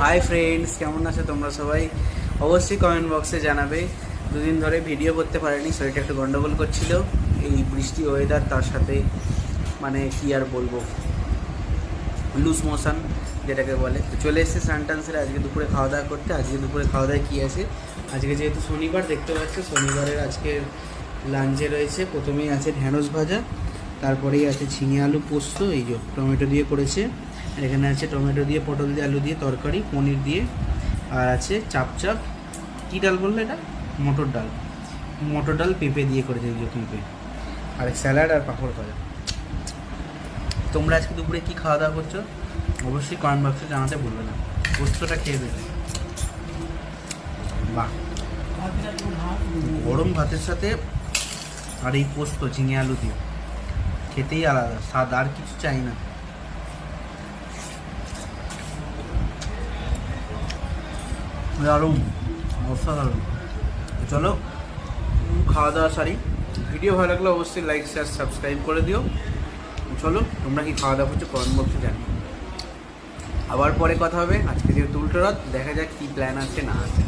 Hi friends, কেমন আছো তোমরা সবাই? অবশ্যই কমেন্ট বক্সে জানাবে। দুদিন ধরে ভিডিও করতে পারিনি, শরীরটা একটু গন্ডগোল করছিল। এই বৃষ্টি ওয়েদার, তার সাথে মানে কি আর বলবো, লুজ মোশন যেটাকে বলে। তো চলে এসেছে স্নান সেরে আজকে দুপুরে খাওয়া দাওয়া করতে। আজকে দুপুরে খাওয়া দাওয়া কী আছে, আজকে যেহেতু শনিবার দেখতে পাচ্ছ, শনিবারের আজকে লাঞ্চে রয়েছে প্রথমেই আছে ঢ্যাঁড়স ভাজা, তারপরেই আছে ঝিঙে আলু পোস্ত, এই যে টমেটো দিয়ে করেছে, আর এখানে আছে টমেটো দিয়ে পটল দিয়ে আলু দিয়ে তরকারি, পনির দিয়ে, আর আছে চাপ কী ডাল বললো এটা, মটর ডাল পেঁপে দিয়ে করেছে, এই যে পেঁপে, আর স্যালাড আর পাঁপড় ভাজা। তোমরা আজকে দুপুরে কী খাওয়া দাওয়া করছো অবশ্যই কমেন্ট বক্সে জানাতে ভুলবে না। পোস্তটা খেয়ে দেবে, বাহ, গরম ভাতের সাথে আর এই পোস্ত ঝিঙে আলু দিয়ে খেতেই আলাদা স্বাদ, আর কিছু চাই না। দারুণ, অসাধারণ। চলো খাওয়া দাওয়া সারি। ভিডিও ভালো লাগলে অবশ্যই লাইক শেয়ার সাবস্ক্রাইব করে দিও। চলো, তোমরা কি খাওয়া দাওয়া করছো কমেন্ট বক্সে জানিও। আবার পরে কথা হবে। আজকে যেহেতু উল্টো রাত, দেখা যাক কী প্ল্যান আছে না আছে।